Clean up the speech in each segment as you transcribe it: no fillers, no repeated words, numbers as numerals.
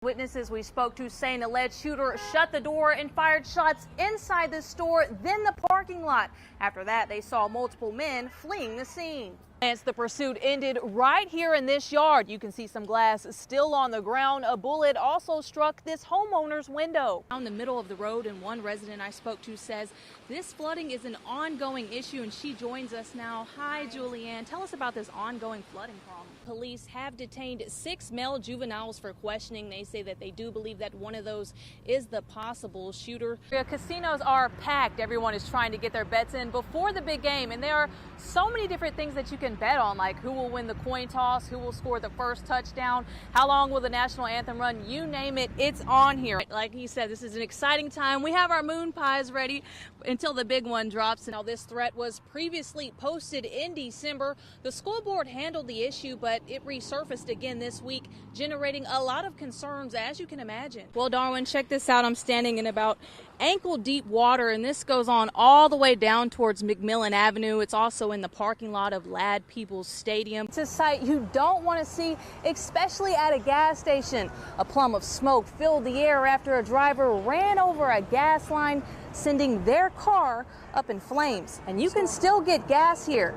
Witnesses we spoke to say an alleged shooter shut the door and fired shots inside the store, then the parking lot. After that, they saw multiple men fleeing the scene. As the pursuit ended right here in this yard, you can see some glass still on the ground. A bullet also struck this homeowner's window. In the middle of the road, and one resident I spoke to says this flooding is an ongoing issue, and she joins us now. Hi, Julianne. Tell us about this ongoing flooding problem. Police have detained 6 male juveniles for questioning. They say that they do believe that one of those is the possible shooter. Casinos are packed. Everyone is trying to get their bets in before the big game, and there are so many different things that you can bet on, like who will win the coin toss, who will score the first touchdown, how long will the national anthem run, you name it, it's on here. Like he said, this is an exciting time. We have our moon pies ready until the big one drops. Now, this threat was previously posted in December. The school board handled the issue, but it resurfaced again this week, generating a lot of concerns, as you can imagine. Well, Darwin, check this out. I'm standing in about ankle deep water, and this goes on all the way down towards McMillan Avenue. It's also in the parking lot of Ladd Peoples Stadium. It's a sight you don't want to see, especially at a gas station. A plume of smoke filled the air after a driver ran over a gas line, sending their car up in flames. And you can still get gas here.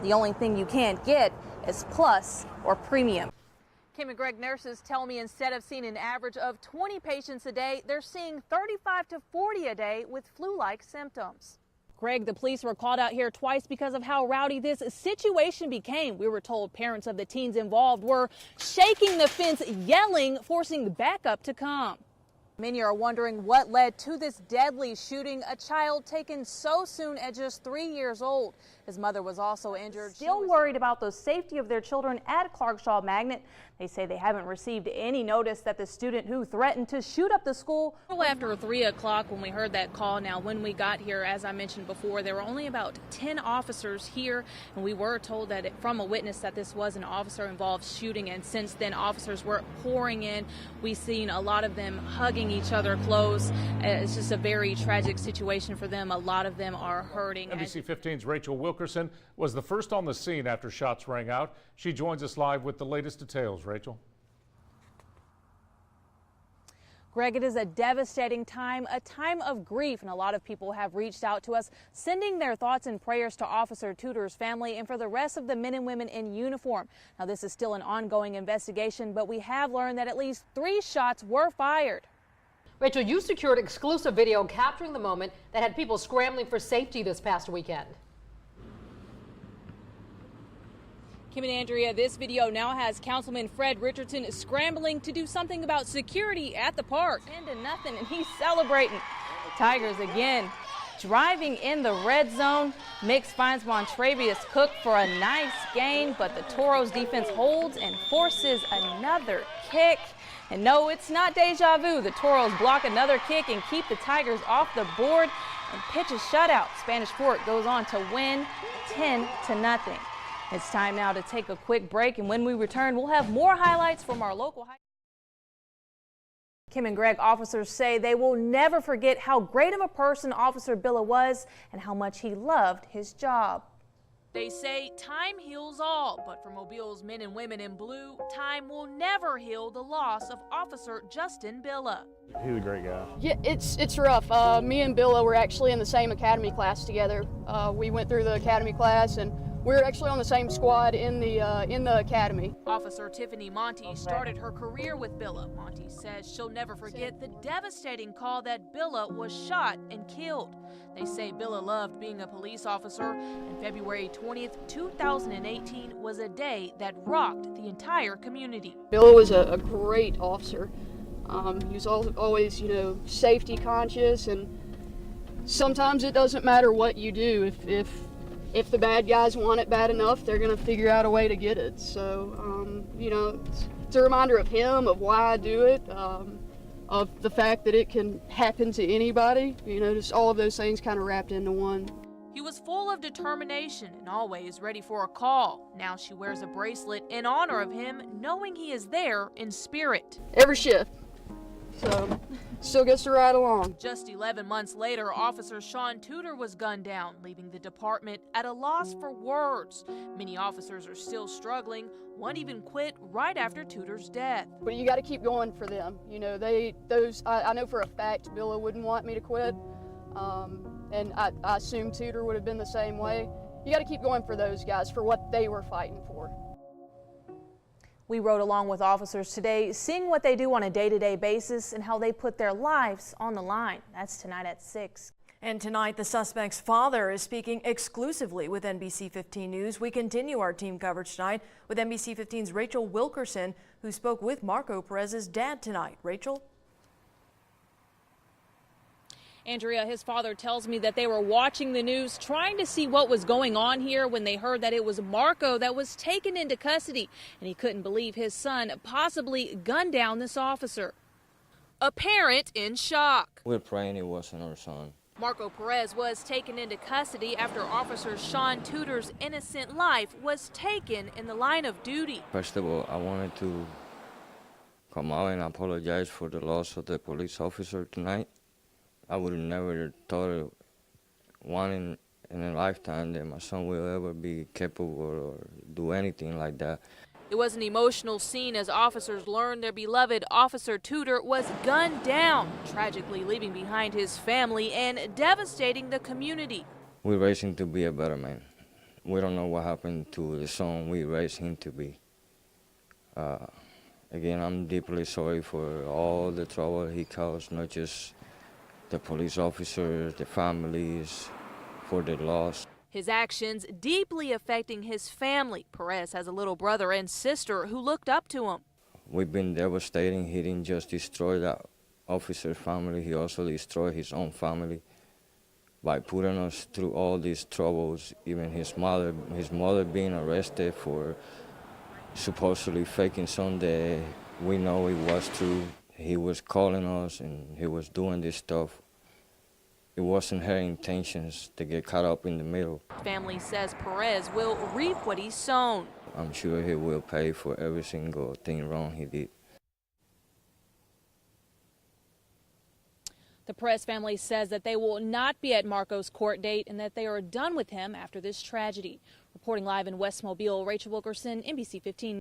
The only thing you can't get is Plus or Premium. Kim and Greg, nurses tell me instead of seeing an average of 20 patients a day, they're seeing 35 to 40 a day with flu-like symptoms. Greg, the police were called out here twice because of how rowdy this situation became. We were told parents of the teens involved were shaking the fence, yelling, forcing backup to come. Many are wondering what led to this deadly shooting, a child taken so soon at just 3 years old. His mother was also injured. Still worried about the safety of their children at Clark-Shaw Magnet. They say they haven't received any notice that the student who threatened to shoot up the school. After 3 o'clock when we heard that call. Now, when we got here, as I mentioned before, there were only about 10 officers here, and we were told that from a witness that this was an officer-involved shooting, and since then officers were pouring in. We've seen a lot of them hugging each other close. It's just a very tragic situation for them. A lot of them are hurting. NBC 15's Rachael Wilkerson was the first on the scene after shots rang out. She joins us live with the latest details. Rachel. Greg, it is a devastating time, a time of grief, and a lot of people have reached out to us, sending their thoughts and prayers to Officer Tudor's family and for the rest of the men and women in uniform. Now, this is still an ongoing investigation, but we have learned that at least 3 shots were fired. Rachel, you secured exclusive video capturing the moment that had people scrambling for safety this past weekend. Kim and Andrea, this video now has Councilman Fred Richardson scrambling to do something about security at the park. 10-0, and he's celebrating. Tigers again driving in the red zone. Mix finds Montravius Cook for a nice gain, but the Toros defense holds and forces another kick. And no, it's not deja vu. The Toros block another kick and keep the Tigers off the board and pitch a shutout. Spanish Fort goes on to win 10-0. It's time now to take a quick break, and when we return, we'll have more highlights from our local high. Kim and Greg, officers say they will never forget how great of a person Officer Billa was and how much he loved his job. They say time heals all, but for Mobile's men and women in blue, time will never heal the loss of Officer Justin Billa. He's a great guy. Yeah, it's rough. Me and Billa were actually in the same academy class together. We went through the academy class, and we're actually on the same squad in the academy. Officer Tiffany Monty started her career with Billa. Monty says she'll never forget the devastating call that Billa was shot and killed. They say Billa loved being a police officer, and February 20th, 2018 was a day that rocked the entire community. Billa was a great officer. He was always, safety conscious, and sometimes it doesn't matter what you do. If the bad guys want it bad enough, they're going to figure out a way to get it. So, it's a reminder of him, of why I do it, of the fact that it can happen to anybody. Just all of those things kind of wrapped into one. He was full of determination and always ready for a call. Now she wears a bracelet in honor of him, knowing he is there in spirit. Every shift, So still gets to ride along. Just 11 months later, Officer Sean Tudor was gunned down, leaving the department at a loss for words. Many officers are still struggling. One even quit right after Tudor's death. But you got to keep going for them. You know, I know for a fact Billa wouldn't want me to quit, and I assume Tudor would have been the same way. You got to keep going for those guys, for what they were fighting for. We rode along with officers today, seeing what they do on a day-to-day basis and how they put their lives on the line. That's tonight at 6. And tonight, the suspect's father is speaking exclusively with NBC 15 News. We continue our team coverage tonight with NBC 15's Rachael Wilkerson, who spoke with Marco Perez's dad tonight. Rachel? Andrea, his father tells me that they were watching the news, trying to see what was going on here when they heard that it was Marco that was taken into custody, and he couldn't believe his son possibly gunned down this officer. A parent in shock. We're praying it wasn't our son. Marco Perez was taken into custody after Officer Sean Tudor's innocent life was taken in the line of duty. First of all, I wanted to come out and apologize for the loss of the police officer tonight. I would have never thought one in a lifetime that my son will ever be capable or do anything like that. It was an emotional scene as officers learned their beloved Officer Tudor was gunned down, tragically leaving behind his family and devastating the community. We raised him to be a better man. We don't know what happened to the son we raised him to be. Again, I'm deeply sorry for all the trouble he caused, not just the police officers, the families, for the loss. His actions deeply affecting his family. Perez has a little brother and sister who looked up to him. We've been devastating. He didn't just destroy that officer's family, he also destroyed his own family by putting us through all these troubles. Even his mother being arrested for supposedly faking something we know it was true. He was calling us and he was doing this stuff. It wasn't her intentions to get caught up in the middle. Family says Perez will reap what he's sown. I'm sure he will pay for every single thing wrong he did. The Perez family says that they will not be at Marco's court date and that they are done with him after this tragedy. Reporting live in West Mobile, Rachael Wilkerson, NBC 15.